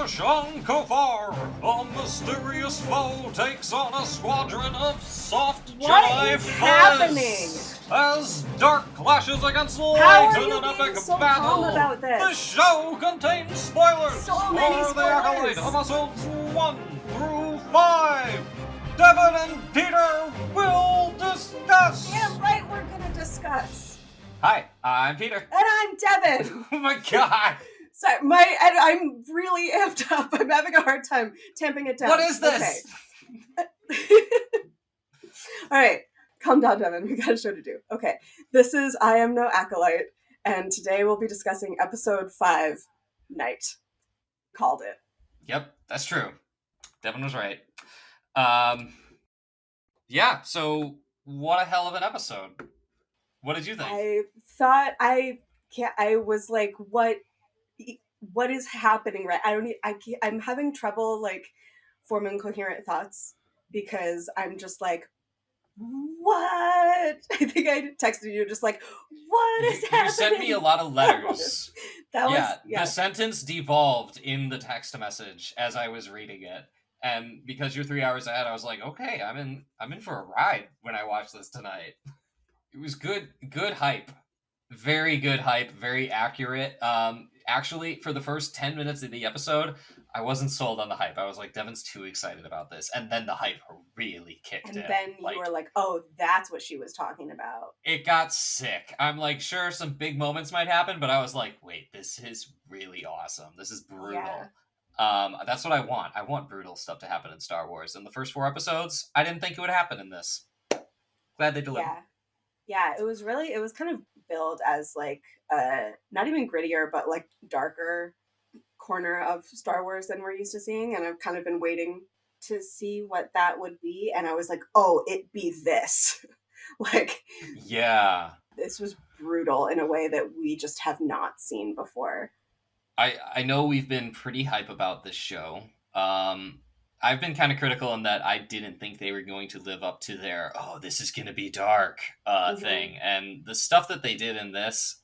Sean Kofar, a mysterious foe takes on a squadron of soft Jedi foes. As dark clashes against light in an epic battle. About this? The show contains spoilers So many for The Acolyte spoilers. episodes 1 through 5. Devin and Peter will discuss. Yeah, right, we're gonna discuss. Hi, I'm Peter. And I'm Devin. Oh my god. Sorry, I'm really amped up. I'm having a hard time tamping it down. What is this? Okay. All right, calm down, Devin. We got a show to do. Okay, this is I Am No Acolyte, and today we'll be discussing episode 5, Night. Called it. Yep, that's true. Devin was right. Yeah, so what a hell of an episode. What did you think? I thought I was like, what is happening right? I'm having trouble like forming coherent thoughts because I'm just like, what? I think I texted you just like, what is happening? You sent me a lot of letters. Yeah. The sentence devolved in the text message as I was reading it. And because you're 3 hours ahead, I was like, okay, I'm in for a ride when I watch this tonight. It was good hype. Very good hype, very accurate. Actually, for the first 10 minutes of the episode, I wasn't sold on the hype. I was like, Devin's too excited about this. And then the hype really kicked in. And then you were like, oh, that's what she was talking about. It got sick. I'm like, sure, some big moments might happen, but I was like, wait, this is really awesome. This is brutal. Yeah. That's what I want. I want brutal stuff to happen in Star Wars. In the first 4 episodes, I didn't think it would happen in this. Glad they delivered. Yeah, it was kind of billed as like not even grittier, but like darker corner of Star Wars than we're used to seeing. And I've kind of been waiting to see what that would be. And I was like, oh, it be this. Like, yeah, this was brutal in a way that we just have not seen before. I know we've been pretty hype about this show. I've been kind of critical in that I didn't think they were going to live up to their, oh, this is going to be dark thing. And the stuff that they did in this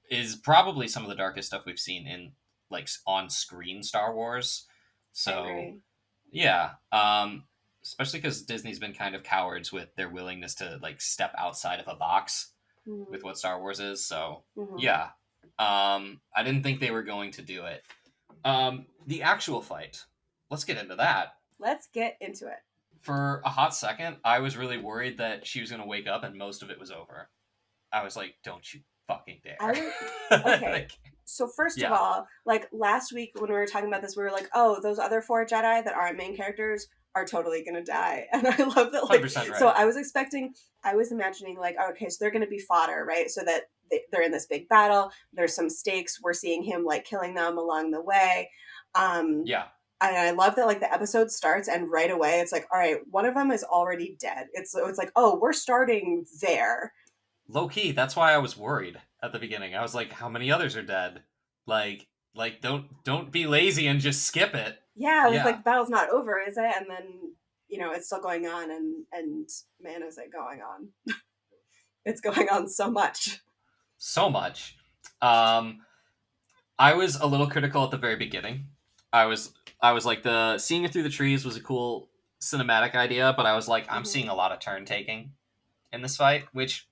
is probably some of the darkest stuff we've seen in, like, on-screen Star Wars. So, yeah. Especially because Disney's been kind of cowards with their willingness to, like, step outside of a box with what Star Wars is. So, yeah. I didn't think they were going to do it. The actual fight. Let's get into that. Let's get into it. For a hot second, I was really worried that she was going to wake up and most of it was over. I was like, don't you fucking dare. Okay. So first of all, like last week when we were talking about this, we were like, oh, those other 4 Jedi that aren't main characters are totally going to die. And I love that. Like, 100% right. So I was imagining like, okay, so they're going to be fodder, right? So that they're in this big battle. There's some stakes. We're seeing him like killing them along the way. Yeah. And I love that like the episode starts and right away it's like, all right, one of them is already dead. It's like, oh, we're starting there. Low key, that's why I was worried at the beginning. I was like, how many others are dead? Like don't be lazy and just skip it. Yeah, I was like, the battle's not over, is it? And then, it's still going on and man, is it going on. It's going on so much. So much. I was a little critical at the very beginning. I was like, the seeing it through the trees was a cool cinematic idea, but I was like, I'm seeing a lot of turn taking in this fight, which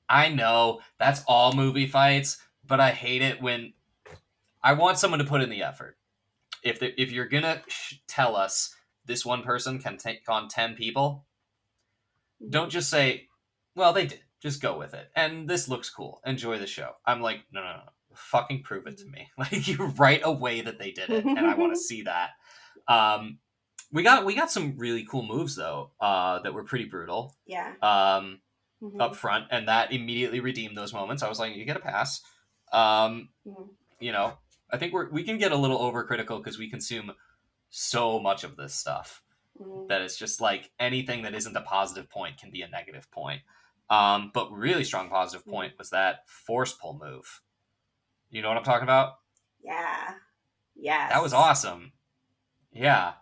I know that's all movie fights, but I hate it when I want someone to put in the effort. If you're gonna tell us this one person can take on 10 people, don't just say, well, they did. Just go with it. And this looks cool. Enjoy the show. I'm like, no. Fucking prove it to me. Like, you right away that they did it, and I want to see that. We got some really cool moves though, that were pretty brutal. Yeah. Up front, and that immediately redeemed those moments. I was like, you get a pass. I think we can get a little overcritical because we consume so much of this stuff that it's just like anything that isn't a positive point can be a negative point. But really strong positive point was that force pull move. You know what I'm talking about? Yeah. Yes. That was awesome. Yeah.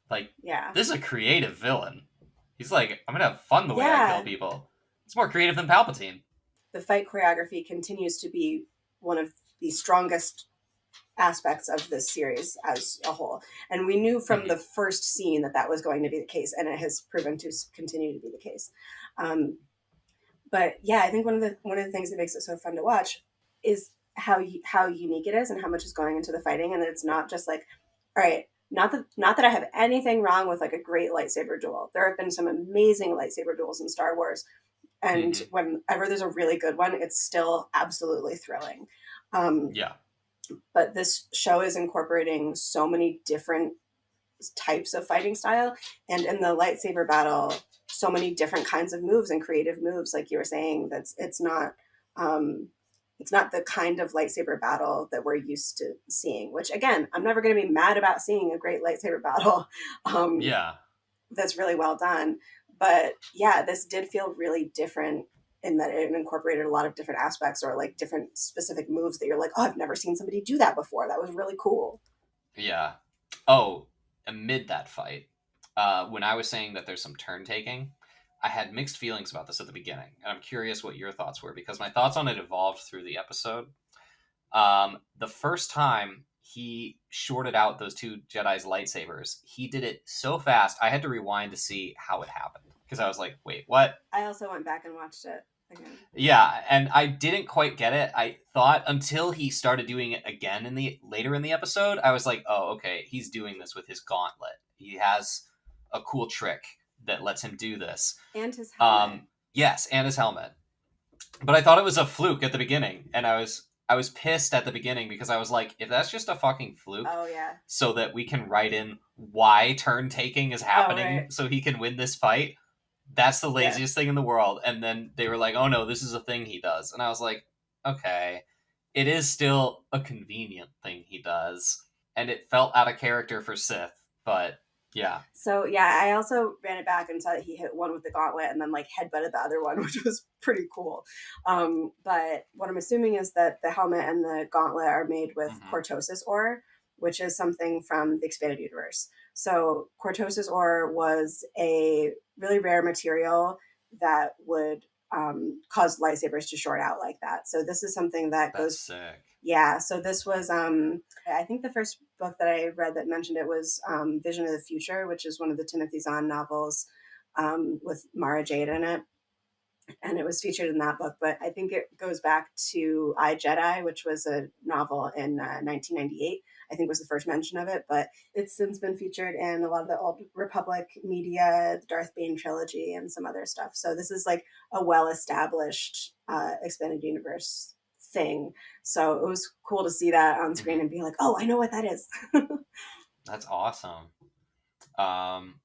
Like, yeah. This is a creative villain. He's like, I'm going to have fun the way I kill people. It's more creative than Palpatine. The fight choreography continues to be one of the strongest aspects of this series as a whole. And we knew from Mhm. the first scene that that was going to be the case, and it has proven to continue to be the case. Um, but yeah, I think one of the things that makes it so fun to watch is how unique it is and how much is going into the fighting, and that it's not just like, all right, not that I have anything wrong with like a great lightsaber duel. There have been some amazing lightsaber duels in Star Wars, and Mhm. whenever there's a really good one, it's still absolutely thrilling. Um, Yeah. but this show is incorporating so many different types of fighting style, and in the lightsaber battle, so many different kinds of moves and creative moves, like you were saying. That's um, it's not the kind of lightsaber battle that we're used to seeing, which again, I'm never going to be mad about seeing a great lightsaber battle. um, Yeah. that's really well done. But yeah, this did feel really different in that it incorporated a lot of different aspects or like different specific moves that you're like, oh, I've never seen somebody do that before. That was really cool. Yeah. Oh, amid that fight, when I was saying that there's some turn taking, I had mixed feelings about this at the beginning, and I'm curious what your thoughts were because my thoughts on it evolved through the episode. The first time he shorted out those two Jedi's lightsabers, he did it so fast I had to rewind to see how it happened because I was like, "Wait, what?" I also went back and watched it again. Yeah, and I didn't quite get it. I thought until he started doing it again in the later in the episode, I was like, "Oh, okay, he's doing this with his gauntlet. He has a cool trick that lets him do this." And his helmet. Um, yes, and his helmet. But I thought it was a fluke at the beginning, and I was pissed at the beginning because I was like, if that's just a fucking fluke, Oh yeah. so that we can write in why turn taking is Oh happening, right. so he can win this fight, that's the Yeah. laziest thing in the world. And then they were like, oh no, this is a thing he does, and I was like, okay, it is still a convenient thing he does, and it felt out of character for Sith, but yeah. So yeah, I also ran it back and saw that he hit one with the gauntlet and then like headbutted the other one, which was pretty cool. But what I'm assuming is that the helmet and the gauntlet are made with Hmm. Cortosis ore, which is something from the expanded universe. So Cortosis ore was a really rare material that would cause lightsabers to short out like that. So this is something that That's goes, sick. yeah. So this was I think the first book that I read that mentioned it was Vision of the Future, which is one of the Timothy Zahn novels with Mara Jade in it, and it was featured in that book. But I think it goes back to I, Jedi, which was a novel in 1998. I think was the first mention of it, but it's since been featured in a lot of the Old Republic media, the Darth Bane trilogy, and some other stuff. So this is like a well-established expanded universe thing. So it was cool to see that on screen Hmm. and be like, oh, I know what that is. That's awesome. um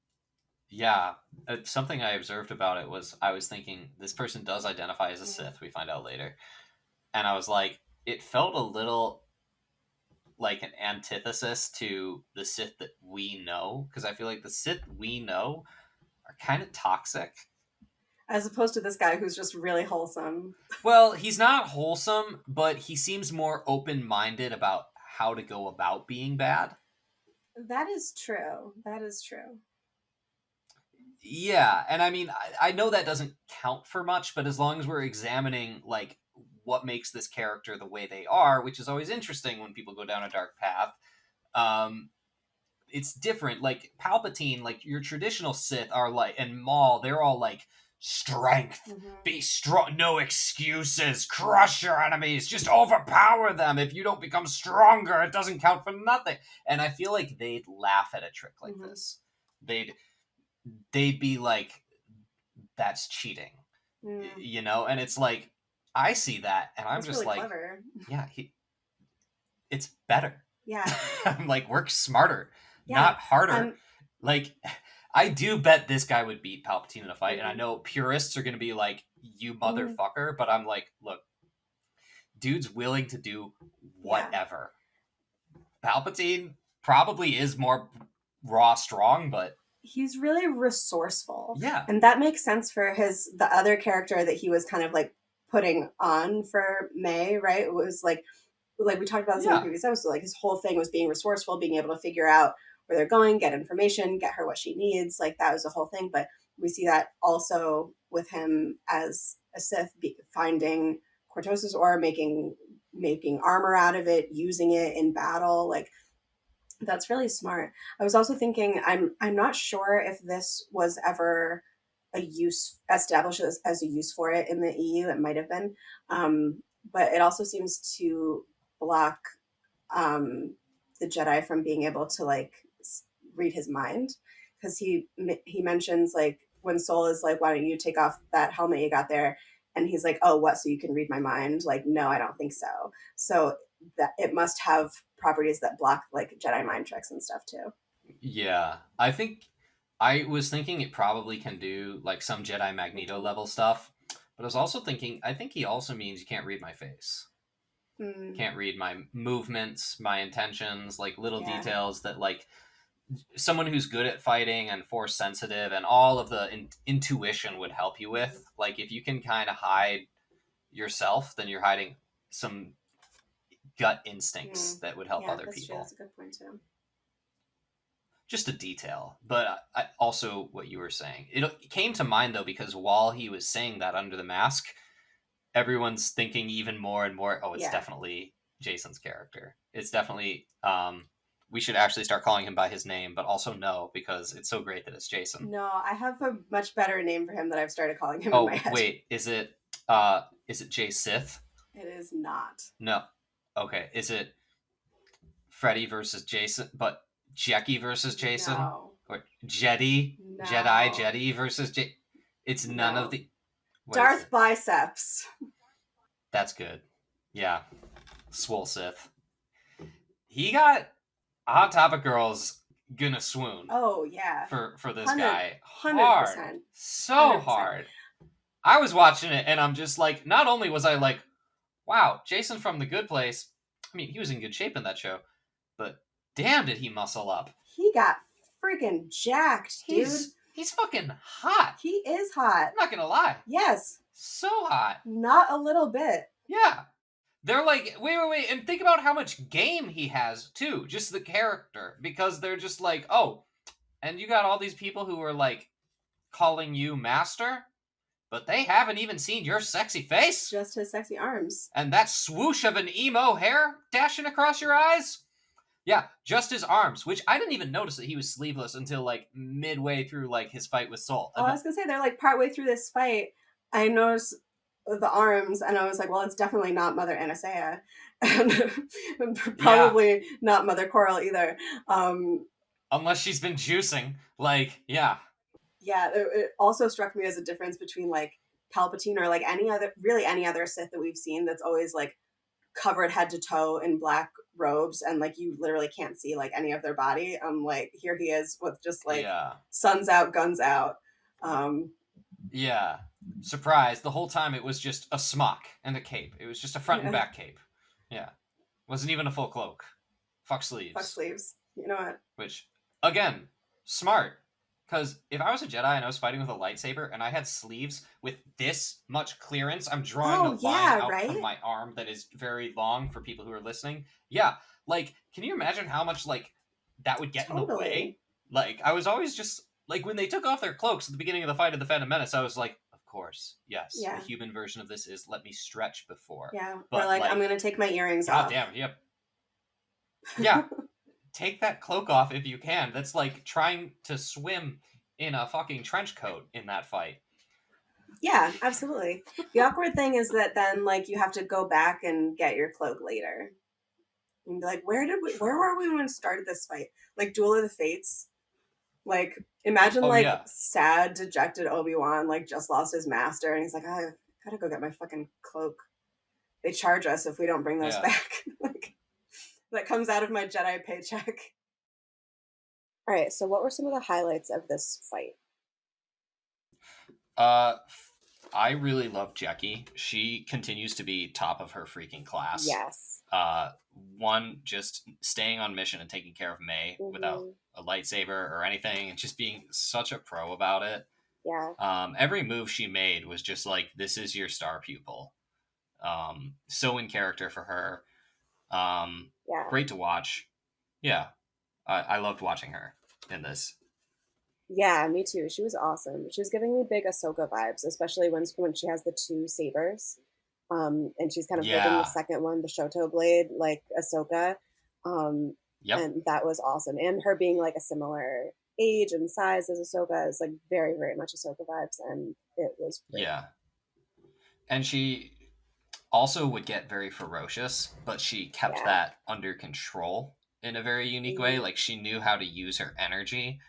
Yeah, something I observed about it was I was thinking this person does identify as a Sith. We find out later, and I was like, it felt a little like an antithesis to the Sith that we know because I feel like the Sith we know are kind of toxic. As opposed to this guy who's just really wholesome. Well, he's not wholesome, but he seems more open-minded about how to go about being bad. That is true. That is true. Yeah, and I mean, I know that doesn't count for much, but as long as we're examining like what makes this character the way they are, which is always interesting when people go down a dark path, um, it's different. Like Palpatine, like your traditional Sith are like, and Maul, they're all like strength, Mm-hmm. be strong, no excuses, crush your enemies, just overpower them. If you don't become stronger, it doesn't count for nothing. And I feel like they'd laugh at a trick like Mm-hmm. this. They'd they'd be like, that's cheating, Yeah. and it's like I see that and I'm That's just really like, clever. yeah, it's better. Yeah. I'm like, work smarter, Yeah. not harder. Um, Like, I do bet this guy would beat Palpatine in a fight, and I mhm. know purists are going to be like, you Mhm. motherfucker, but I'm like, look, dude's willing to do Yeah. whatever. Palpatine probably is more raw strong, but He's really resourceful. yeah. And that makes sense for the other character that he was kind of like putting on for May, right? It was like we talked about this in the Yeah. previous episode, like his whole thing was being resourceful, being able to figure out where they're going, get information, get her what she needs. Like that was the whole thing. But we see that also with him as a Sith, finding Cortosis or making making armor out of it, using it in battle. Like that's really smart. I was also thinking, I'm not sure if this was ever a use established as a use for it in the EU. It might have been, but it also seems to block the Jedi from being able to like read his mind, because he mentions like when Soul is like, "Why don't you take off that helmet you got there?" And he's like, "Oh, what? So you can read my mind?" Like, no, I don't think so. So that it must have properties that block like Jedi mind tricks and stuff too. Yeah, I think I was thinking it probably can do like some Jedi Magneto Mm-hmm. level stuff, but I was also thinking I think he also means you can't read my face, Mm, can't read my movements, my intentions, like little yeah. details that like someone who's good at fighting and force sensitive and all of the intuition would help you Mm-hmm. with. Like if you can kind of hide yourself, then you're hiding some gut instincts Mm. that would help Yeah, other that's true. That's people. a good point too. Just a detail, but also what you were saying. It came to mind though because while he was saying that under the mask, everyone's thinking even more and more. Oh, it's Yeah. definitely Jason's character. It's definitely. We should actually start calling him by his name, but also no, because it's so great that it's Jason. No, I have a much better name for him that I've started calling him in my Oh head. wait, is it Jay Sith? It is not. No. Okay, is it Freddy versus Jason? But Jackie versus Jason No. or Jedi No. versus J? It's none of No. the. What is Darth it? Biceps. That's good. Yeah, Swole Sith. He got Hot Topic Girls gonna swoon Oh yeah. for this 100 guy hard, 100%. so 100%. hard. I was watching it and I'm just like, not only was I like, wow, Jason from The Good Place. I mean, he was in good shape in that show, but damn, did he muscle up? He got freaking jacked, dude. He's fucking hot. He is hot. I'm not gonna lie, Yes. so hot. Not a little bit. Yeah, they're like, wait, and think about how much game he has too. Just the character, because they're just like, oh, and you got all these people who are like calling you master, but they haven't even seen your sexy face Just his sexy arms. and that swoosh of an emo hair dashing across your eyes. Yeah, just his arms, which I didn't even notice that he was sleeveless until like midway through like his fight with Soul. Oh, I was gonna say they're like partway through this fight. I noticed the arms, and I was like, well, it's definitely not Mother Anastasia, and Yeah, probably not Mother Coral either. Um, unless she's been juicing. Like, yeah, yeah, it also struck me as a difference between like Palpatine or like any other, really any other Sith that we've seen that's always like covered head to toe in black robes and like you literally can't see like any of their body. Like here he is with just like yeah, suns out, guns out. Um, yeah. Surprise! The whole time it was just a smock and a cape. It was just a front and yeah, back cape. Yeah, wasn't even a full cloak. Fuck fuck sleeves. sleeves. You know what? Which, again, smart. Because if I was a Jedi and I was fighting with a lightsaber and I had sleeves with this much clearance, I'm drawing a Oh line yeah, out from right. my arm that is very long for people who are listening. Yeah, like, can you imagine how much, like, that would get in the way? Totally. Like, I was always just, like, when they took off their cloaks at the beginning of the fight of the Phantom Menace, I was like, of course, yes, the Yeah, human version of this is let me stretch before. yeah. Or But, like I'm like, gonna take my earrings off. goddamn, yep. Yeah, take that cloak off if you can. That's like trying to swim in a fucking trench coat in that fight. Yeah, absolutely. The awkward thing is that then like you have to go back and get your cloak later. And be like, where True. were we when we started this fight? Like Duel of the Fates. Like imagine Oh like yeah. sad, dejected Obi-Wan like just lost his master and he's like, I gotta go get my fucking cloak. They charge us if we don't bring those Yeah. back. Like that comes out of my Jedi paycheck. All right, so what were some of the highlights of this fight? Uh I really love Jackie. She continues to be top of her freaking class. Yes. Uh One, just staying on mission and taking care of May without Hmm. a lightsaber or anything and just being such a pro about it. Yeah. Every move she made was just like, this is your star pupil. So in character for her. Yeah. Great to watch. Yeah, I loved watching her in this. Yeah, me too. She was awesome. She was giving me big Ahsoka vibes, especially when she has the two sabers. And she's kind of holding the Yeah. second one, the Shoto blade, like Ahsoka. Um, Yep. and that was awesome. And her being like a similar age and size as Ahsoka is like very, very much Ahsoka vibes, and it was great. Yeah. And she also would get very ferocious, but she kept Yeah. that under control in a very unique way. Mm-hmm. Like she knew how to use her energy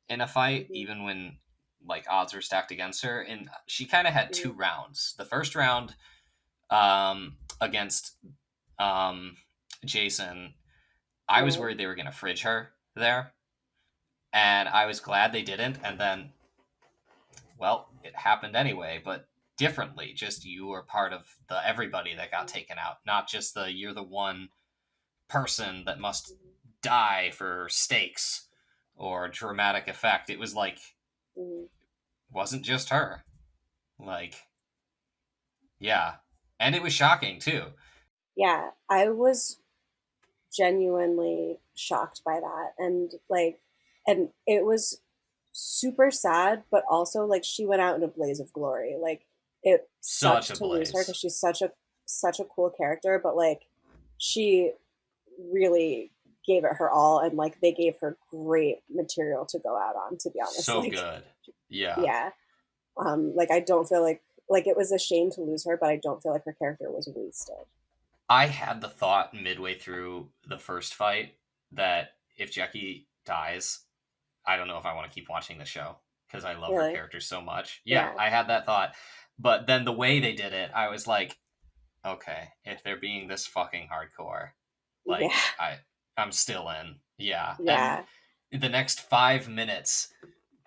in a fight, Mm-hmm. even when like odds were stacked against her. And she kind of had Mm-hmm. two rounds. The first round against um, Jason, I was Right. worried they were going to fridge her there, and I was glad they didn't. And then, well, it happened anyway, but differently. Just you were part of the everybody that got taken out, not just the you're the one person that must Mm-hmm. die for stakes or dramatic effect. It was like Mm-hmm. wasn't just her. Like, yeah. And it was shocking too. Yeah, I was genuinely shocked by that, and like, and it was super sad, but also like she went out in a blaze of glory. Like it Such sucked a to lose her blaze. because she's such a cool character, but like she really gave it her all, and like they gave her great material to go out on, to be honest. So Like good. Yeah. yeah, like I don't feel like it was a shame to lose her, but I don't feel like her character was wasted. I had the thought midway through the first fight that if Jackie dies, I don't know if I want to keep watching the show because I love her Really. character so much. Yeah, Yeah. I had that thought. But then the way they did it, I was like, okay, if they're being this fucking hardcore, Yeah. like I'm still in. Yeah. And Yeah. the next 5 minutes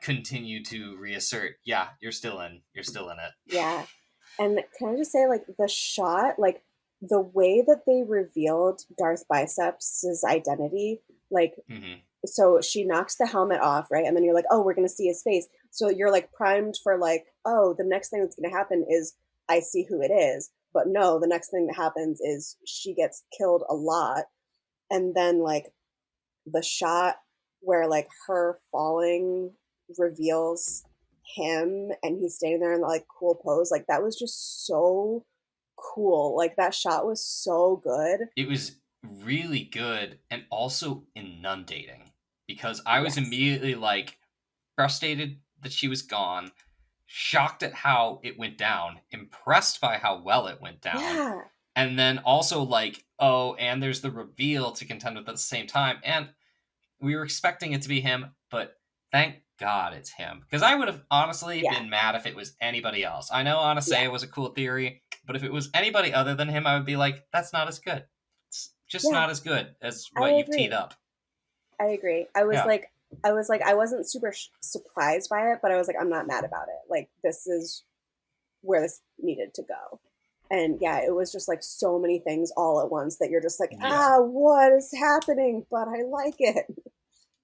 continue to reassert, yeah, you're still in. You're still in it. Yeah. And can I just say, like, the shot, like, the way that they revealed Darth Biceps' identity, like, Hmm. so she knocks the helmet off, right? And then you're like, oh, we're going to see his face. So you're, like, primed for, like, oh, the next thing that's going to happen is I see who it is. But no, the next thing that happens is she gets killed a lot. And then, like, the shot where like her falling reveals him and he's standing there in the like cool pose, like that was just so cool. Like that shot was so good. It was really good and also inundating because I was Yes. immediately like frustrated that she was gone, shocked at how it went down, impressed by how well it went down, Yeah. and then also like, oh, and there's the reveal to contend with at the same time. And we were expecting it to be him, but thank God it's him. Because I would have honestly Yeah. been mad if it was anybody else. I know Yeah. Anasea was a cool theory, but if it was anybody other than him, I would be like, that's not as good. It's just Yeah. not as good as I what you've teed agree. up. I agree. I was Yeah. like, I wasn't super surprised by it, but I was like, I'm not mad about it. Like, this is where this needed to go. And yeah, it was just like so many things all at once that you're just like, Yeah. ah, what is happening? But I like it.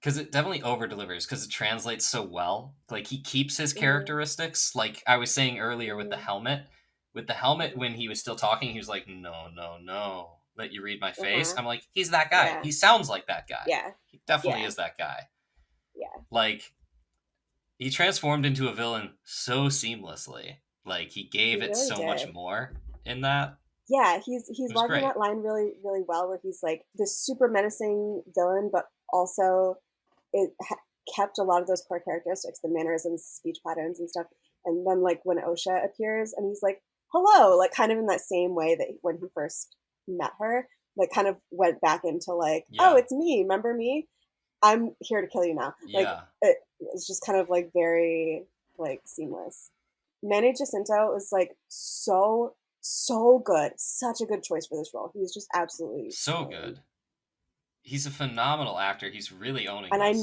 Because it definitely over delivers because it translates so well. Like he keeps his Mm-hmm. characteristics. Like I was saying earlier with the Mm-hmm. helmet. With the helmet, Mm-hmm. when he was still talking, he was like, no, no, no. Let you read my face. Uh-huh. I'm like, he's that guy. Yeah. He sounds like that guy. Yeah. He definitely Yeah. is that guy. Yeah. Like he transformed into a villain so seamlessly. Like he gave He it really so much did. more in that. Yeah, he's It was walking great. that line really, really well where he's like this super menacing villain, but also it kept a lot of those core characteristics, the mannerisms, speech patterns, and stuff. And then like when Osha appears and he's like, "Hello," like kind of in that same way that when he first met her, like kind of went back into like, "Oh, Yeah. it's me. Remember me? I'm here to kill you now." Like Yeah. it's just kind of like very like seamless. Manny Jacinto is like so good, such a good choice for this role. He's just absolutely So slaying. good. He's a phenomenal actor. He's really owning And this.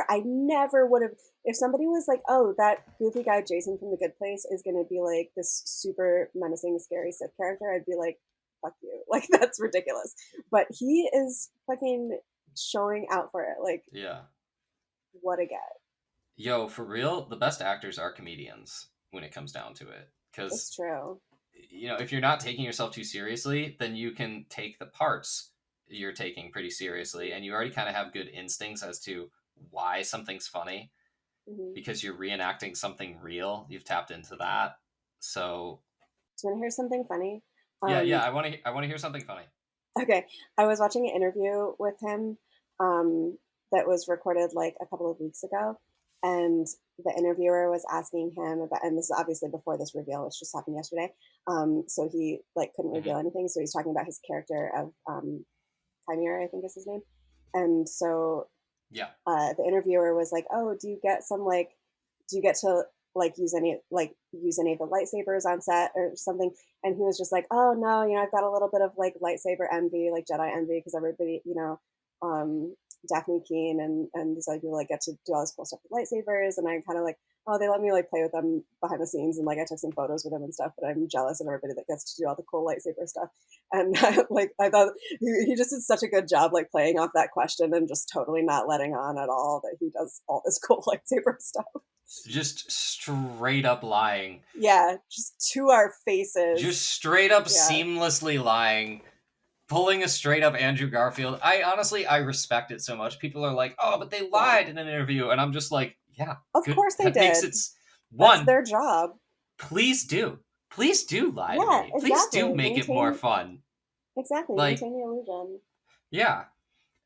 I never would have. If somebody was like, "Oh, that goofy guy Jason from The Good Place is going to be like this super menacing, scary Sith character," I'd be like, "Fuck you!" Like that's ridiculous. But he is fucking showing out for it. Like, Yeah. what a get! Yo, for real, the best actors are comedians when it comes down to it. It's Because, true. if you're not taking yourself too seriously, then you can take the parts you're taking pretty seriously. And you already kind of have good instincts as to why something's funny Mm-hmm. because you're reenacting something real. You've tapped into that. So, Do you want to hear something funny? Yeah. Um, I want to hear something funny. okay, I was watching an interview with him that was recorded like a couple of weeks ago, and the interviewer was asking him about, and this is obviously before this reveal, which just happened yesterday. So he like couldn't Hmm. reveal anything. So he's talking about his character of Chimera, I think is his name. And so Yeah. the interviewer was like, "Oh, do you get some like, do you get to use any of the lightsabers on set or something?" And he was just like, "Oh no, I've got a little bit of like lightsaber envy, like Jedi envy, because everybody, Daphne Keene and these other people like get to do all this cool stuff with lightsabers, and I kind of like, oh, they let me like play with them behind the scenes, and like I took some photos with them and stuff, but I'm jealous of everybody that gets to do all the cool lightsaber stuff." And I thought he just did such a good job like playing off that question and just totally not letting on at all that he does all this cool lightsaber stuff. Just straight up lying. Yeah, just to our Just faces. straight up Yeah, seamlessly lying. Pulling a straight up Andrew Garfield. I respect it so much. People are like, "Oh, but they yeah. lied in an interview." And I'm just like, "Yeah, Of good. course they That makes did. it That's one, their job. please do. Please do lie to Yeah, me. Please do exactly. make it more fun." Like, Maintain the illusion. yeah.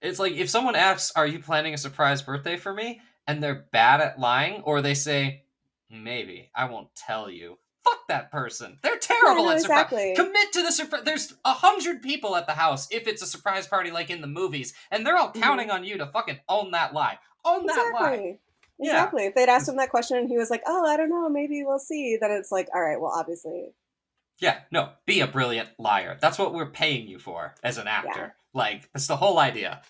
It's like if someone asks, "Are you planning a surprise birthday for me?" and they're bad at lying, or they say, "Maybe. I won't tell you." Fuck that person. They're Yeah, terrible no, at surprise. exactly. Commit to the surprise. There's 100 people at the house if it's a surprise party like in the movies, and they're all Hmm. counting on you to fucking own that lie. Own that lie. Exactly. Yeah. Exactly. If they'd asked 'Cause- him that question and he was like, "Oh, I don't know, maybe we'll see," then it's like, all right, well, obviously, Yeah, no, be a brilliant liar. That's what we're paying you for as an yeah. actor. Like, that's the whole idea.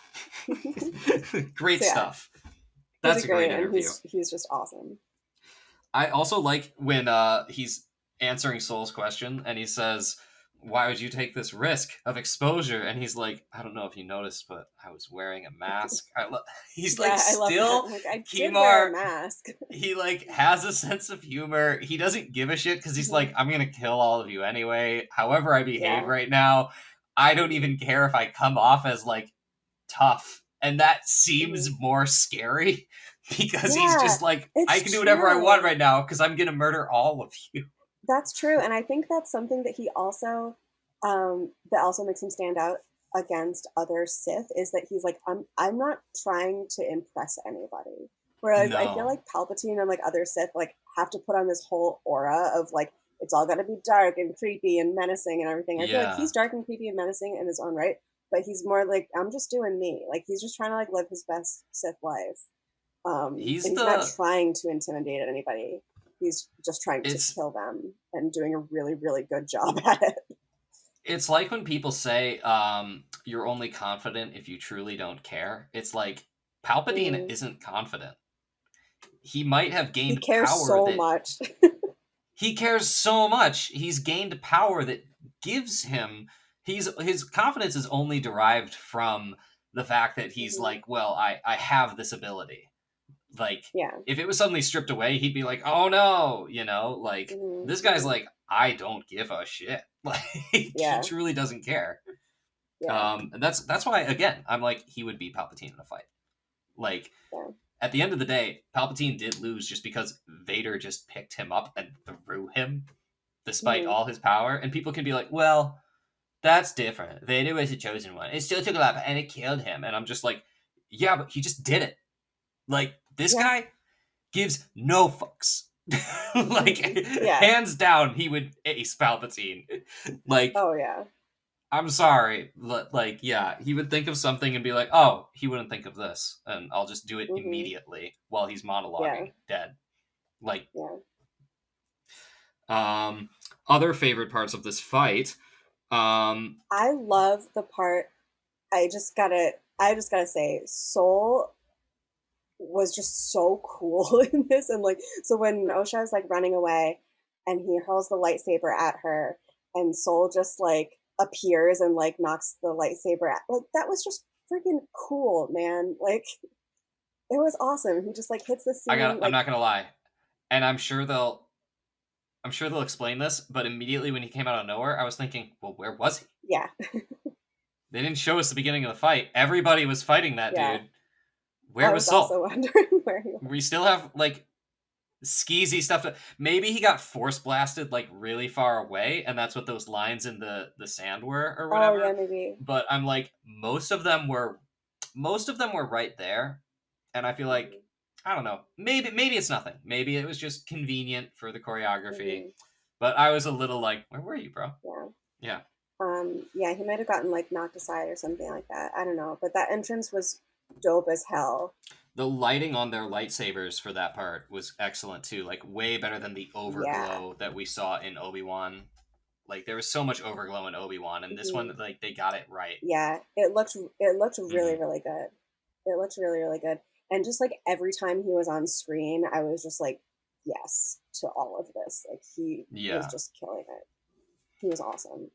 Great So yeah, stuff. he'll That's be a great great, and interview. he's just awesome. I also like when he's answering Soul's question and he says, "Why would you take this risk of exposure?" And he's like, "I don't know if you noticed, but I was wearing a mask." He's like Yeah, I love that. still Like, I did wear a Kimar. mask. He like has a sense of humor. He doesn't give a shit because he's Hmm. like, "I'm gonna kill all of you anyway. However I behave Yeah. right now, I don't Hmm. even care if I come off as like tough." And that seems Hmm. more scary because he's Yeah, just like, "I it's can do whatever I want true. right now because I'm gonna murder all of you." That's true, and I think that's something that he also that also makes him stand out against other Sith is that he's like, I'm not trying to impress anybody. Whereas I feel No. like Palpatine and like other Sith like have to put on this whole aura of like it's all gonna be dark and creepy and menacing and everything. I feel like Yeah. he's dark and creepy and menacing in his own right, but he's more like I'm just doing me. Like he's just trying to like live his best Sith life. He's And he's not the trying to intimidate anybody. He's just trying to it's kill them and doing a really, really good job at it. it's like when people say you're only confident if you truly don't care. It's like Palpatine Mm. isn't confident. He might have He gained cares power so that much. he cares so much. He's gained power that gives him his confidence is only derived from the fact that he's Hmm. like, well, I have this ability. Like Yeah. if it was suddenly stripped away, he'd be like, "Oh no," like Hmm. this guy's Hmm. like, "I don't give a shit." Like he Yeah. truly doesn't care. Yeah. And that's why again, I'm like he would beat Palpatine in a fight. Like Yeah. at the end of the day, Palpatine did lose just because Vader just picked him up and threw him despite Hmm. all his power. And people can be like, "Well, that's different. Vader was the chosen one. It still took a lot, and it killed him." And I'm just like, "Yeah, but he just did it. Like this Yeah. guy gives no fucks." Like Yeah. hands down, he would ace Palpatine. Like Oh, yeah. I'm sorry, like yeah, he would think of something and be like, "Oh, he wouldn't think of this," and I'll just do it Hmm. immediately while he's Yeah. monologuing, dead. Like, Yeah. um, other favorite parts of this fight. Um, I love the part. I just gotta say, Soul was just so cool in this. And like, so when Osha is like running away and he hurls the lightsaber at her and Soul just like appears and like knocks the lightsaber at, like, that was just freaking cool, man. Like, it was awesome. He just like hits the scene, I'm like, not gonna lie, and I'm sure they'll explain this, but immediately when he came out of nowhere, I was thinking, well, where was he? yeah, They didn't show us the beginning of the fight. Everybody was fighting that yeah. dude. Where I was was also Soul? wondering where he was. We still have like skeezy stuff. Maybe he got force blasted like really far away, and that's what those lines in the sand were or Oh yeah, whatever. maybe. But I'm like, most of them were right there, and I feel like Hmm. I don't know. Maybe it's nothing. Maybe it was just convenient for the choreography. Hmm. But I was a little like, where were you, bro? Yeah. Yeah. Yeah, he might have gotten like knocked aside or something like that. I don't know, but that entrance was dope as hell. The lighting on their lightsabers for that part was excellent too. Like way better than the Yeah. overglow that we saw in Obi-Wan. Like there was so much overglow in Obi-Wan, and this Hmm. one like they got it right. Yeah, it looked really Hmm. really good. It looked really really good, and just like every time he was on screen, I was just like, yes to all of this. Like he was Yeah. just killing it. He was awesome.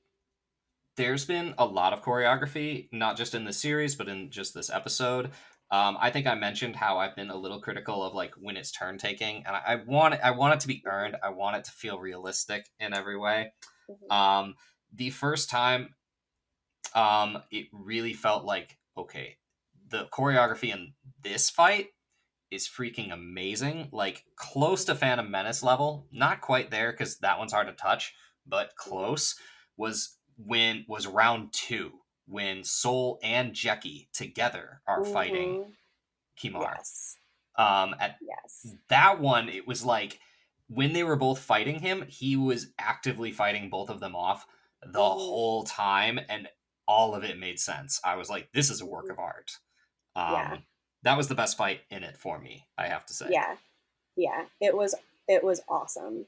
There's been a lot of choreography, not just in the series, but in just this episode. I think I mentioned how I've been a little critical of like when it's turn taking, and I want it to be Hmm. earned. I want it to feel realistic in every way. Hmm. Um, the first time, it really felt like okay, the choreography in this fight is freaking amazing. Like close to Phantom Menace level, not quite there because that one's hard to touch, but Hmm. close. Was round two when Soul and Jackie together are fighting Hmm. Kimar. Yes. At Yes. that one, it was like when they were both fighting him, he was actively fighting both of them off the Hmm. whole time, and all of it made sense. I was like, this is a work Hmm. of art. Yeah. That was the best fight in it for me, I have to say. Yeah. Yeah. It was awesome.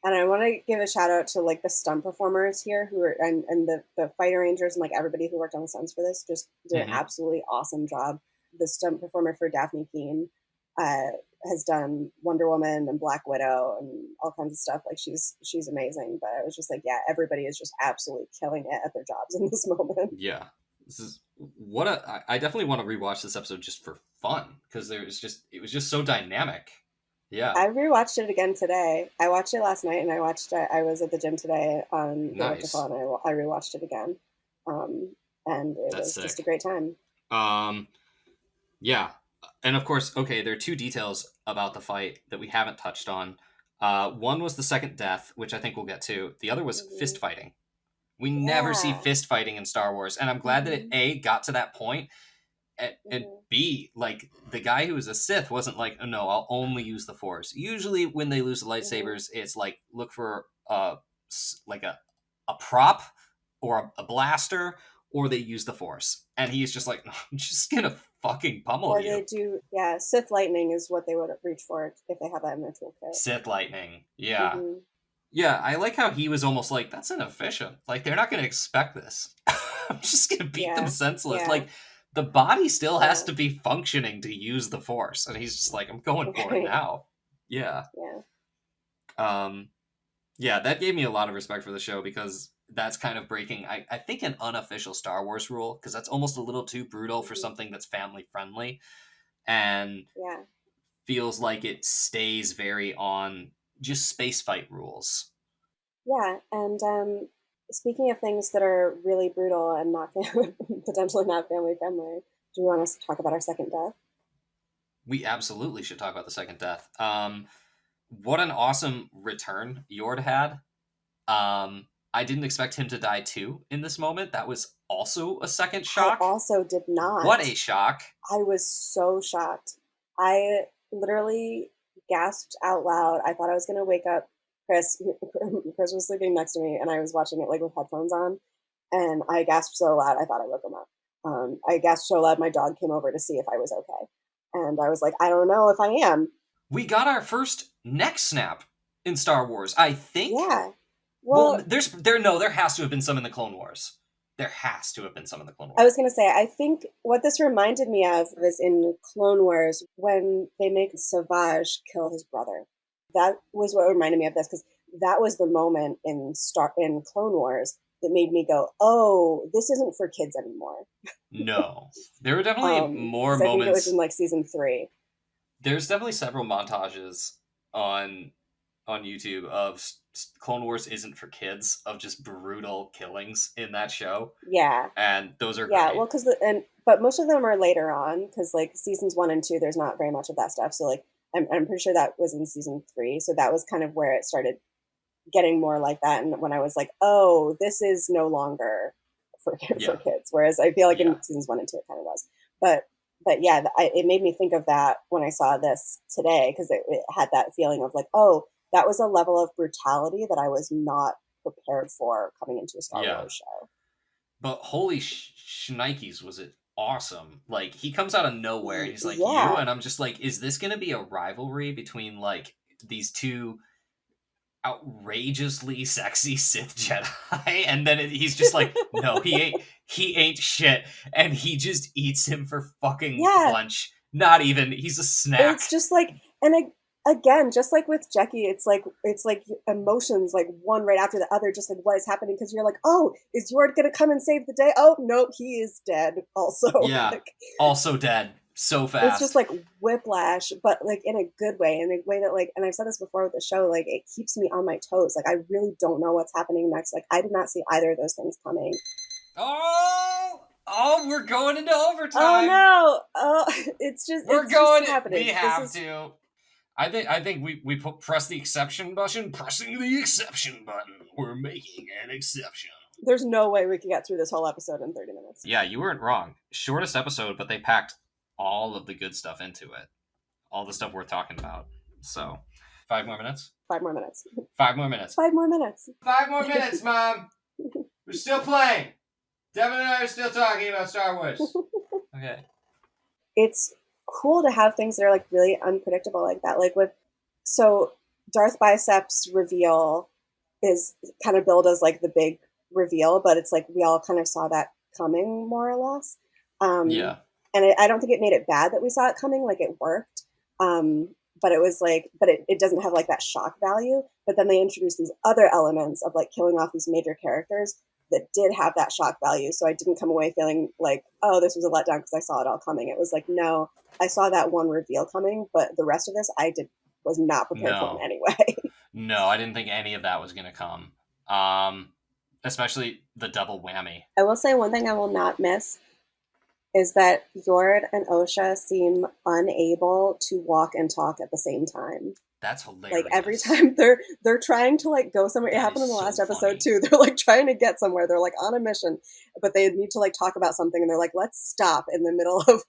And I want to give a shout out to like the stunt performers here who are and the fighter rangers and like everybody who worked on the stunts for this just did an Hmm. absolutely awesome job. The stunt performer for Daphne Keene uh, has done Wonder Woman and Black Widow and all kinds of stuff. Like she's amazing. But I was just like, yeah, everybody is just absolutely killing it at their jobs in this moment. Yeah, this is what a. I definitely want to rewatch this episode just for fun because it was just so dynamic. Yeah, I rewatched it again today. I watched it last night, and I watched it. I was at the gym today on the elliptical, nice. and I rewatched it again, um, and it That's was just a sick. great time. Um, yeah, and of course, okay, there are two details about the fight that we haven't touched on. One was the second death, which I think we'll get to. The other was Hmm. fist fighting. We never see Yeah. fist fighting in Star Wars, and I'm glad that it Hmm. A got to that point, and Hmm. B, like the guy who was a Sith wasn't like, oh, no, I'll only use the Force. Usually, when they lose the Hmm. lightsabers, it's like look for like a prop or a blaster, or they use the Force. And he's just like, no, I'm just gonna fucking pummel Or you. they do, yeah. Sith lightning is what they would reach for if they have that in their toolkit. Sith lightning, yeah, Hmm. yeah. I like how he was almost like that's inefficient. Like they're not gonna expect this. I'm just gonna beat them Yeah. senseless. Yeah. Like the body still has Yeah. to be functioning to use the force, and he's just like, I'm going for it Right. now. Yeah. Yeah. Um. Yeah, that gave me a lot of respect for the show because that's kind of breaking, I think, an unofficial Star Wars rule because that's almost a little too brutal for Hmm. something that's family friendly and Yeah. feels like it stays very on just space fight rules. Yeah. And speaking of things that are really brutal and not potentially not family friendly, do you want us to talk about our second death? We absolutely should talk about the second death. What an awesome return Yord had. I didn't expect him to die too in this moment. That was also a second I shock. also did What not. a shock. I was so shocked. I literally gasped out loud. I thought I was going to wake up Chris. Chris was sleeping next to me, and I was watching it like with headphones on. And I gasped so loud, I thought I woke him up. I gasped so loud, my dog came over to see if I was okay. And I was like, I don't know if I am. We got our first neck snap in Star Wars. I think. Yeah. Well, Well, there has to have been some in the Clone Wars. There has to have been some in the Clone I Wars. was going to say, I think what this reminded me of is in Clone Wars when they make Savage kill his brother. That was what reminded me of this because that was the moment in Clone Wars that made me go, "Oh, this isn't for kids anymore." No, there were definitely more Because I think it was in moments. like season three. There's definitely several montages on on YouTube of Clone Wars isn't for kids of just brutal killings in that show, Yeah, and those are yeah. great. Well, but most of them are later on because like seasons one and two, there's not very much of that stuff. So like I'm pretty sure that was in season 3. So that was kind of where it started getting more like that. And when I was like, oh, this is no longer for Yeah. kids. Whereas I feel like Yeah. in seasons 1 and 2, it kind of was. But yeah, it made me think of that when I saw this today, because it had that feeling of like, oh, that was a level of brutality that I was not prepared for coming into a Star Yeah. Wars show. But holy shnikes, was it awesome. Like, he comes out of nowhere and he's like, you? Yeah, And I'm just like, is this going to be a rivalry between, like, these two outrageously sexy Sith Jedi? And then he's just like, no, he ain't shit. And he just eats him for fucking yeah. lunch. Not even, he's a snack. It's just like, and again, just like with Jackie, it's like emotions like one right after the other, just like what is happening, because you're like, oh, is Yord gonna come and save the day? Oh nope, he is dead. Also, Yeah. like Also dead. So it's just fast. like whiplash, but like in a good way, in a way that like, and I've said this before with the show, like it keeps me on my toes. Like I really don't know what's happening next. Like I did not see either of those things coming. Oh, we're going into Oh overtime. no! Oh, We're it's just going. We happening. This have is to. I think we press the exception button. Pressing the exception button. We're making an exception. there's no way we can get through this whole episode in 30 minutes. Yeah, you weren't wrong. Shortest episode, but they packed all of the good stuff into it. All the stuff we're talking about. So, 5 more minutes. 5 more minutes. 5 more minutes. 5 more minutes. 5 more minutes, Mom. We're still playing. Devin and I are still talking about Star Wars. Okay. It's cool to have things that are like really unpredictable like that. Like with so Darth Biceps reveal is kind of billed as like the big reveal, but it's like we all kind of saw that coming more or less. Um, Yeah. and I don't think it made it bad that we saw it coming. Like it worked. But it was like, but it doesn't have like that shock value. But then they introduced these other elements of like killing off these major characters that did have that shock value. So I didn't come away feeling like, oh, this was a letdown because I saw it all coming. It was like, no, I saw that one reveal coming, but the rest of this was not prepared for in No. any way. No, I didn't think any of that was going to come. Especially the double whammy. I will say one thing I will not miss is that Yord and Osha seem unable to walk and talk at the same time. That's hilarious. Like every time they're trying to like go somewhere. It That happened in is the so last episode funny. too. They're like trying to get somewhere. They're like on a mission, but they need to like talk about something, and they're like, let's stop in the middle of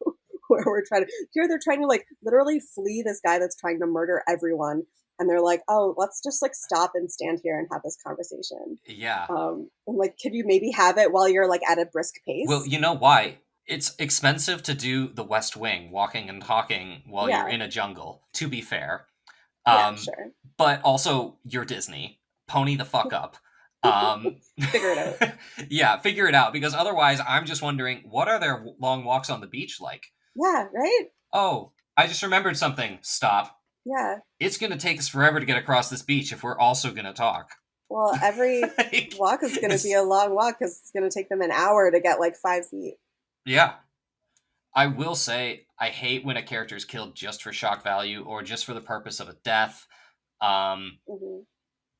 where we're trying to. Here they're trying to like literally flee this guy that's trying to murder everyone, and they're like, oh, let's just like stop and stand here and have this conversation. Yeah. And like, could you maybe have it while you're like at a brisk pace? Well, you know why? It's expensive to do the West Wing, walking and talking while you're Yeah, in a jungle, to be fair. yeah, Um, sure. but also, you're Disney. Pony the fuck up. Um, Figure it out. yeah, figure it out, because otherwise, I'm just wondering, what are their long walks on the beach like? Yeah, right? Oh, I just remembered something. Stop. Yeah. It's going to take us forever to get across this beach if we're also going to talk. Well, every Like, walk is going to be a long walk because it's going to take them an hour to get like 5 feet. yeah. I will say, I hate when a character is killed just for shock value or just for the purpose of a death, Hmm.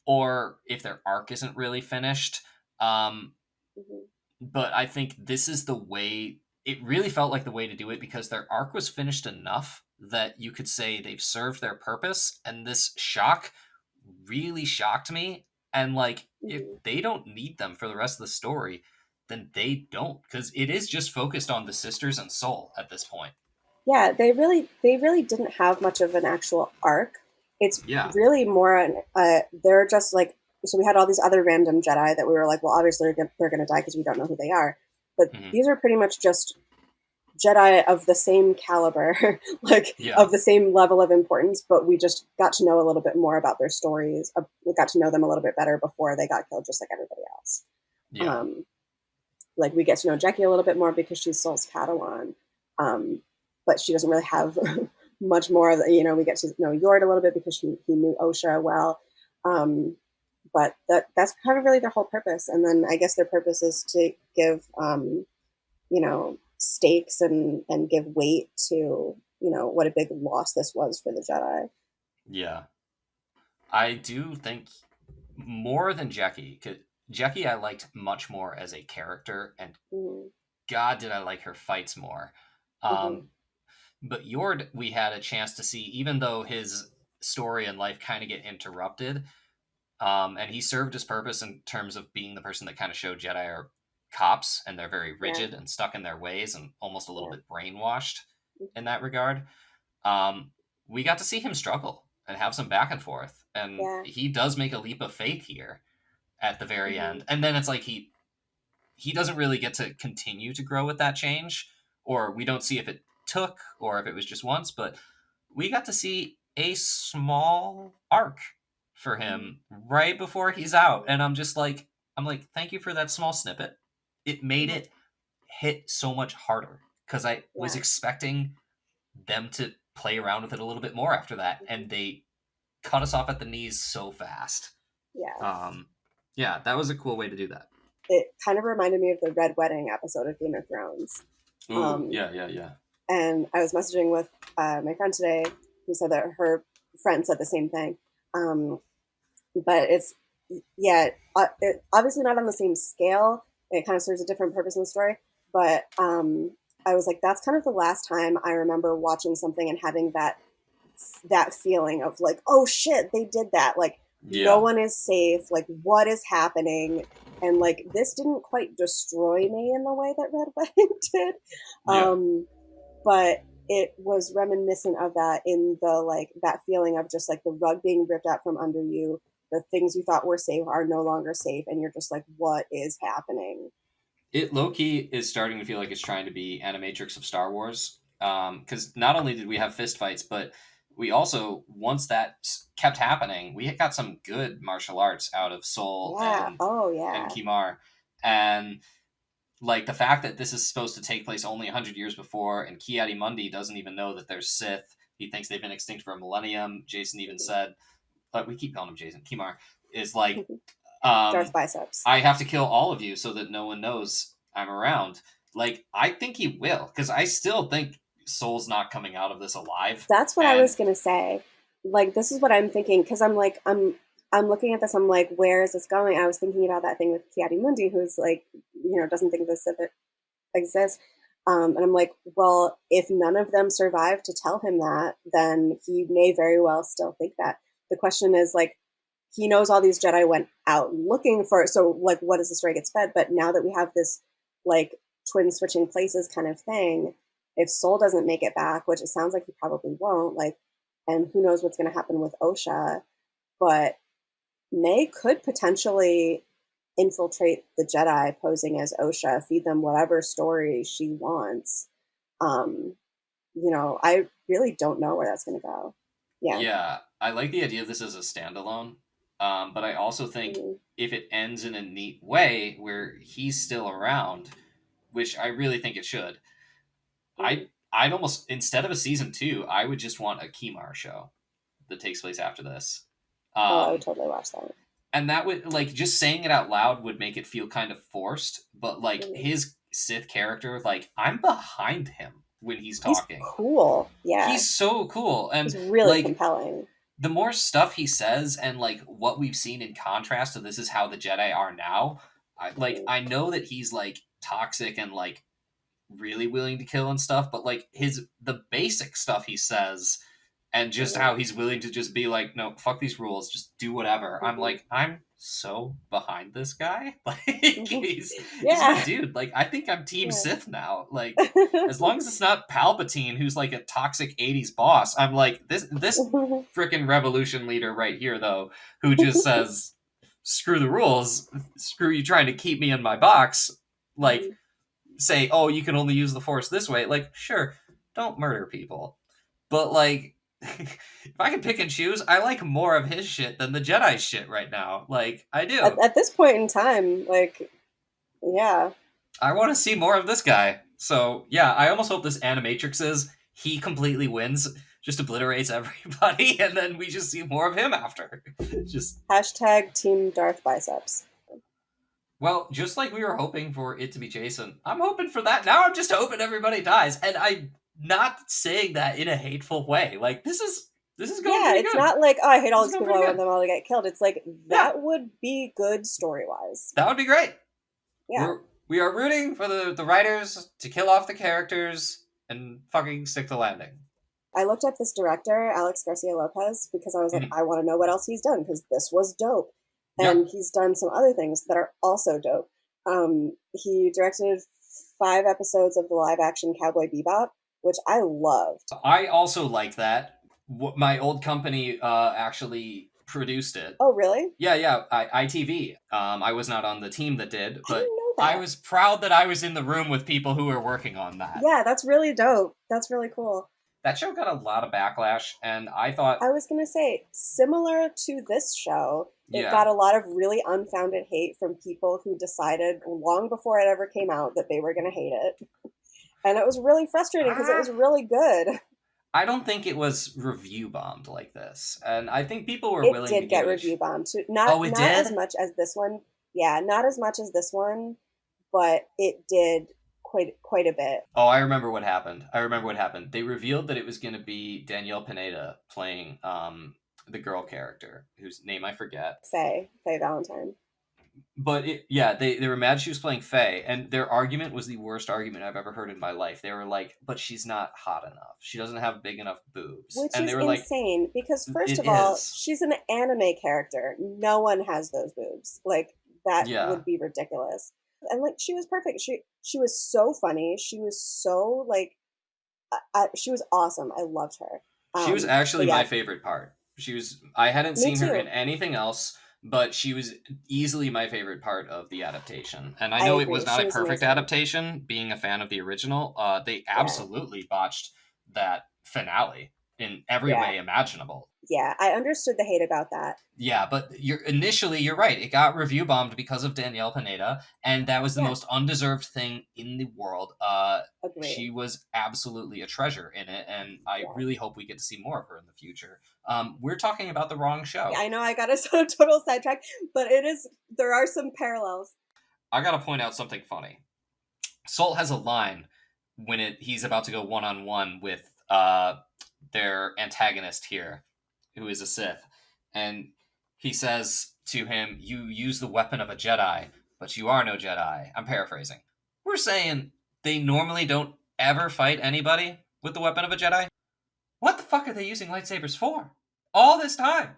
or if their arc isn't really finished. Um, Hmm. but I think this is the way. It really felt like the way to do it, because their arc was finished enough that you could say they've served their purpose, and this shock really shocked me. And like, if Hmm. they don't need them for the rest of the story, then they don't, because it is just focused on the sisters and Soul at this point. Yeah, they really didn't have much of an actual arc. It's Yeah. really more they're just like, so we had all these other random Jedi that we were like, well, obviously they're going to die because we don't know who they are. But Hmm. these are pretty much just Jedi of the same caliber, like Yeah. of the same level of importance, but we just got to know a little bit more about their stories. We got to know them a little bit better before they got killed, just like everybody else. Yeah. Um, like we get to know Jackie a little bit more because she's Soul's Padawan, but she doesn't really have much more. We get to know Yord a little bit because he knew Osha well. Um, but that's kind of really their whole purpose. And then I guess their purpose is to give stakes and give weight to what a big loss this was for the Jedi. Yeah. I do think more than Jackie. 'Cause Jackie I liked much more as a character, and Mm-hmm. God did I like her fights more. Mm-hmm. Um, But Yord, we had a chance to see, even though his story and life kind of get interrupted, and he served his purpose in terms of being the person that kind of showed Jedi are cops and they're very Yeah, rigid and stuck in their ways and almost a little yeah, bit brainwashed in that regard. Um, we got to see him struggle and have some back and forth, and yeah. he does make a leap of faith here at the very Hmm. end. And then it's like he doesn't really get to continue to grow with that change, or we don't see if it took or if it was just once, but we got to see a small arc for him right before he's out. And I'm like, thank you for that small snippet. It made Hmm. it hit so much harder because I was Yeah. expecting them to play around with it a little bit more after that, Hmm. and they cut us off at the knees so fast. Yeah. Um, yeah, that was a cool way to do that. It kind of reminded me of the Red Wedding episode of Game of Thrones. Ooh, Um, yeah, yeah, yeah. and I was messaging with my friend today who said that her friend said the same thing. Um, but it's, yeah, it, obviously not on the same scale. It kind of serves a different purpose in the story. But I was like, that's kind of the last time I remember watching something and having that feeling of like, oh shit, they did that. Like, no Yeah, one is safe. Like, what is happening? And like, this didn't quite destroy me in the way that Red Wedding did. yeah. Um, but it was reminiscent of that in the like that feeling of just like the rug being ripped out from under you. The things you thought were safe are no longer safe, and you're just like, what is happening? It low key is starting to feel like it's trying to be Animatrix of Star Wars. Because not only did we have fist fights, but we also, once that kept happening, we got some good martial arts out of Soul Yeah. Oh, and yeah. Kimar, and like the fact that this is supposed to take place only 100 years before, and Ki-Adi-Mundi doesn't even know that there's Sith. He thinks they've been extinct for a millennium. Jason even said, but we keep calling him Jason. Kimar is like, Darth um, biceps. I have to kill all of you so that no one knows I'm around. Like, I think he will, because I still think Soul's not coming out of this alive. That's what I And was gonna say. Like, this is what I'm thinking because I'm looking at this. I'm like, where is this going? I was thinking about that thing with Kiadi Mundi, who's like, doesn't think this exists. And I'm like, well, if none of them survive to tell him that, then he may very well still think that. The question is like, he knows all these Jedi went out looking for it. So like, what as the story gets fed? But now that we have this like twin switching places kind of thing, if Soul doesn't make it back, which it sounds like he probably won't, like, and who knows what's going to happen with Osha, but May could potentially infiltrate the Jedi posing as Osha, feed them whatever story she wants. Um, I really don't know where that's going to go. Yeah. yeah, I like the idea of this as a standalone. But I also think Mm-hmm. if it ends in a neat way where he's still around, which I really think it should, Mm-hmm. I'd almost, instead of a season two, I would just want a Kimar show that takes place after this. Oh, I would Um, totally watch that. and that would, like, just saying it out loud would make it feel kind of forced, but like Mm-hmm. his Sith character, like, I'm behind him when he's He's talking. cool. Yeah. He's so cool. And He's really like compelling. the more stuff he says and like what we've seen in contrast to this is how the Jedi are now, Mm-hmm. I know that he's like toxic and like really willing to kill and stuff, but like the basic stuff he says and just Mm-hmm. how he's willing to just be like, no, fuck these rules, just do whatever. I'm Mm-hmm. like, I'm so behind this guy. Like Mm-hmm. he's my Yeah. dude. Like I think I'm Team Yeah. Sith now. Like as long as it's not Palpatine who's like a toxic 80s boss, I'm like this freaking revolution leader right here though, who just says screw the rules, screw you trying to keep me in my box. Like say, oh, you can only use the force this way. Like, sure, don't murder people. But like if I can pick and choose, I like more of his shit than the Jedi shit right now. Like, I do. At this point in time, like, yeah. I want to see more of this guy. So yeah, I almost hope this Animatrix is he completely wins, just obliterates everybody, and then we just see more of him after. Just Hashtag Team Darth Biceps. well, just like we were hoping for it to be Jason, I'm hoping for that. Now I'm just hoping everybody dies, and I'm not saying that in a hateful way. Like this is going Yeah, pretty it's good. not like, oh, I hate all This is these going people, pretty I want good. them all to get killed. It's like, Yeah, that would be good story wise. that would be great. Yeah. We are rooting for the writers to kill off the characters and fucking stick the landing. I looked up this director, Alex Garcia Lopez, because I was like, Mhm. I want to know what else he's done because this was dope. Yep. And he's done some other things that are also dope. He directed 5 episodes of the live action Cowboy Bebop, which I loved. I also like that. My old company actually produced it. Oh, really? Yeah, yeah, ITV. I was not on the team that did, I but didn't know I that. was proud that I was in the room with people who were working on that. Yeah, that's really dope. That's really cool. That show got a lot of backlash, and I thought, I was going to say, similar to this show, it yeah, got a lot of really unfounded hate from people who decided long before it ever came out that they were going to hate it. And it was really frustrating because it ah, was really good. I don't think it was review bombed like this, and I think people were It willing to did give get it review bombed too. Oh, it Not as did? much as this one. Yeah, not as much as this one, but it did quite a bit. Oh, I remember what happened. I remember what happened. They revealed that it was going to be Danielle Pineda playing the girl character, whose name I forget. Faye Valentine. But yeah, they were mad she was playing Faye, and their argument was the worst argument I've ever heard in my life. They were like, "But she's not hot enough. She doesn't have big enough boobs," Which and they is were like, insane because first "It of all, is." she's an anime character. No one has those boobs. Like that Yeah, would be ridiculous. And like she was perfect. She was so funny. She was so like she was awesome. I loved her. she was But actually my yeah, favorite part. She was. I hadn't me seen her in too. anything else, but she was easily my favorite part of the adaptation. And I I know it was agree. not She a was perfect amazing. adaptation. Being a fan of the original, they Yeah. absolutely botched that finale in every Yeah. way imaginable. Yeah. I understood the hate about that. Yeah, but you're right. It got review bombed because of Danielle Pineda, and that was the Yeah. most undeserved thing in the world. Agree. She was absolutely a treasure in it, and I Yeah. really hope we get to see more of her in the future. We're talking about the wrong Yeah, show. I know I got us on a total sidetrack, but there are some parallels. I gotta point out something funny. Salt has a line when he's about to go one on one with their antagonist here, who is a Sith, and he says to him, "You use the weapon of a Jedi, but you are no Jedi." I'm paraphrasing. We're saying they normally don't ever fight anybody with the weapon of a Jedi. What the fuck are they using lightsabers for? All this time.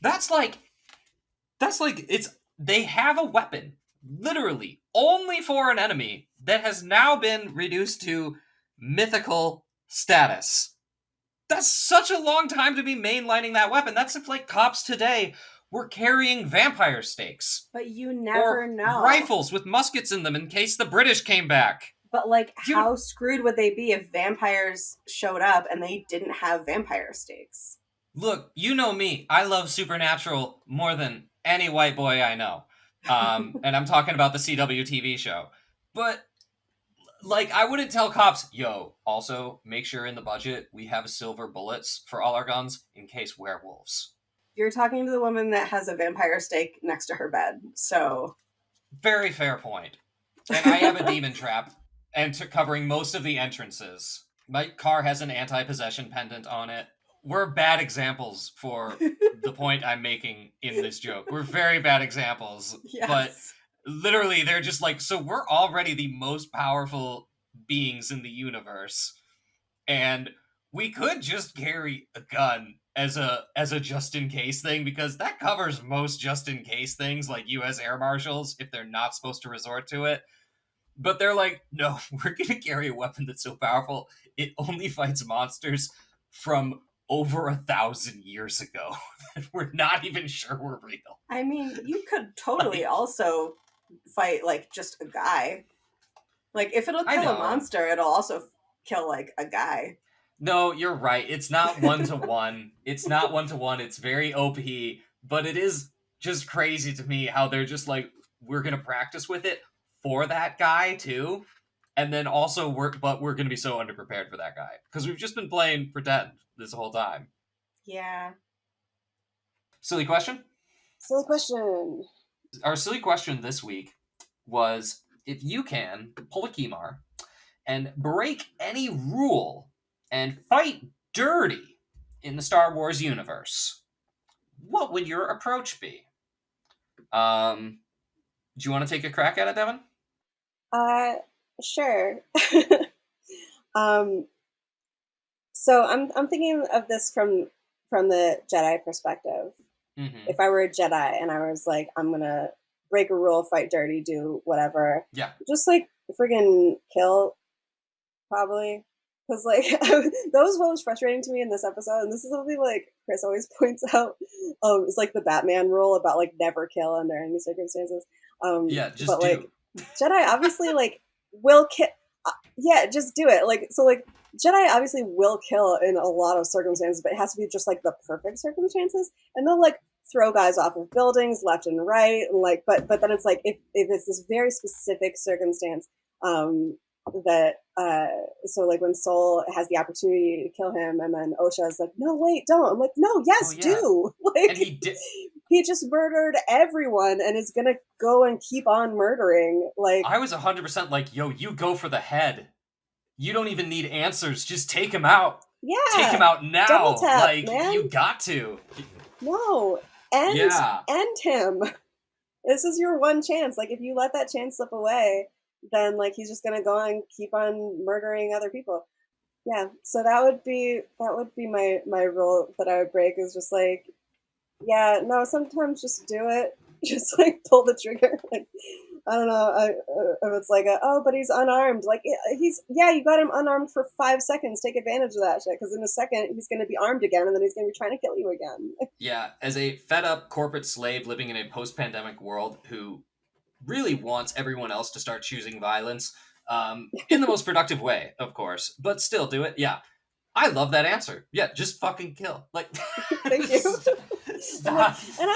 That's like it's they have a weapon literally only for an enemy that has now been reduced to mythical status. That's such a long time to be mainlining that weapon. That's if like cops today were carrying vampire stakes But you never or know. rifles with muskets in them in case the British came back. But like, You how screwed would they be if vampires showed up and they didn't have vampire stakes? look, you know me. I love Supernatural more than any white boy I know. And I'm talking about the CW TV show. But like I wouldn't tell cops, yo, also make sure in the budget we have silver bullets for all our guns in case werewolves. You're talking to the woman that has a vampire stake next to her bed. So, Very fair point. And I have a demon trap and covering most of the entrances. My car has an anti-possession pendant on it. We're bad examples for the point I'm making in this joke. We're very bad examples, but yes. literally they're just like, so we're already the most powerful beings in the universe, and we could just carry a gun as a just in case thing because that covers most just in case things like US air marshals if they're not supposed to resort to it. But they're like, no, we're going to carry a weapon that's so powerful it only fights monsters from over 1,000 years ago that we're not even sure were real. I mean, you could totally Like, also fight like just a guy. Like, if it'll I kill a know. monster, it'll also kill like a guy. No, you're right. It's not one to one. It's not one to one. It's very OP, but it is just crazy to me how they're just like, we're gonna practice with it for that guy too, and then also we're gonna be so underprepared for that guy because we've just been playing pretend this whole time. Yeah. Silly question. Silly question. Our silly question this week was if you can pull a Kimar and break any rule and fight dirty in the Star Wars universe, what would your approach be? Um, do you want to take a crack at it, Devin? Uh, sure. Um, so I'm thinking of this from the Jedi perspective. Mm-hmm. If I were a Jedi and I was like, I'm gonna break a rule, fight dirty, do whatever, Yeah. just like friggin' kill, probably. Because like that was what was frustrating to me in this episode, and this is something like Chris always points out. It's like the Batman rule about like never kill under any circumstances. Yeah, just But do. like Jedi obviously like will kill. Yeah, just do it. Like so, like Jedi obviously will kill in a lot of circumstances, but it has to be just like the perfect circumstances, and they'll like throw guys off of buildings left and right, and like but then it's like if it's this very specific circumstance, that so like when Soul has the opportunity to kill him, and then Osha is like, no, wait, don't. I'm like, no, Oh yes, yeah. do. And Like he did. he just murdered everyone and is gonna go and keep on murdering. Like, I was 100% like, yo, you go for the head. You don't even need answers. Just take him out. Take him yeah, out double now. tap, Like, man. you got to. No, end Yeah. end him. This is your one chance. Like if you let that chance slip away, then like he's just gonna go and keep on murdering other people. Yeah. So that would be my rule that I would break is just like, yeah, no, sometimes just do it. Just like pull the trigger. Like I don't know. If it's like, oh, but he's unarmed. Like yeah, you got him unarmed for 5 seconds. Take advantage of that shit because in a second he's going to be armed again, and then he's going to be trying to kill you again. Yeah. As a fed up corporate slave living in a post pandemic world who really wants everyone else to start choosing violence in the most productive way, of course, but still do it. Yeah. I love that answer. Yeah, just fucking kill. Like, Thank you. I'm like, stop. and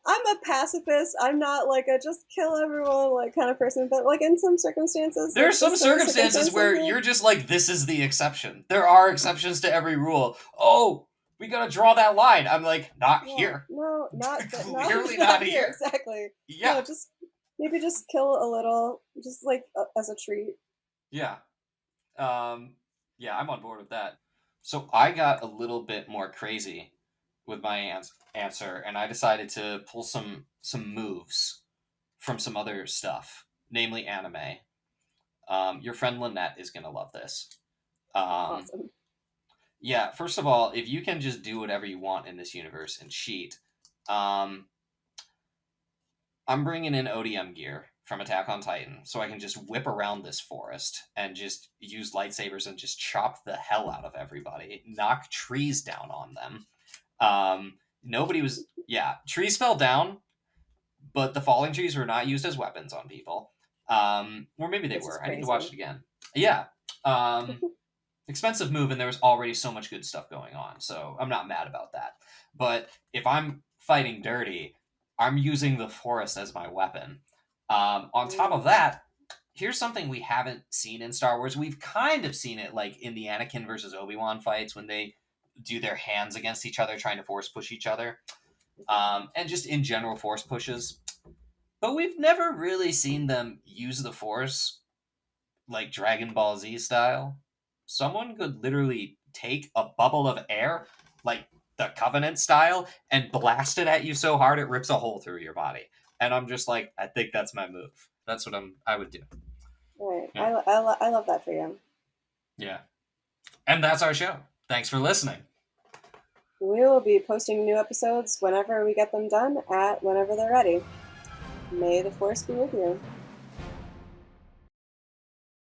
I'm a pacifist. I'm not like a just kill everyone like kind of person. But like in some circumstances, There are like some this sort of circumstances circumstance, where like, you're just like, this is the exception. There are exceptions to every rule. Oh, we gotta draw that line. I'm like, not yeah, here. no, not that, no, Clearly not not here here. exactly. Yeah. No, just maybe just kill a little, just like as a treat. Yeah. Um, yeah, I'm on board with that. So I got a little bit more crazy with my answer, and I decided to pull some moves from some other stuff, namely anime. Your friend Lynette is gonna love this. Um, Awesome. yeah, first of all, if you can just do whatever you want in this universe and cheat, um, I'm bringing in ODM gear from Attack on Titan, so I can just whip around this forest and just use lightsabers and just chop the hell out of everybody, knock trees down on them. Nobody was, yeah, trees fell down, but the falling trees were not used as weapons on people. Or maybe they Which is were. I need to watch crazy. it again. Yeah. Expensive move, and there was already so much good stuff going on, so I'm not mad about that. But if I'm fighting dirty, I'm using the forest as my weapon. On top of Mm. that, here's something we haven't seen in Star Wars. We've kind of seen it like in the Anakin versus Obi-Wan fights when they do their hands against each other trying to force push each other, and just in general force pushes. But we've never really seen them use the force like Dragon Ball Z style. Someone could literally take a bubble of air, like the Covenant style, and blast it at you so hard it rips a hole through your body. And I'm just like, I think that's my move. That's what I would do. Right. Yeah. I love that for you. Yeah. And that's our show. Thanks for listening. We will be posting new episodes whenever we get them done at whenever they're ready. May the force be with you.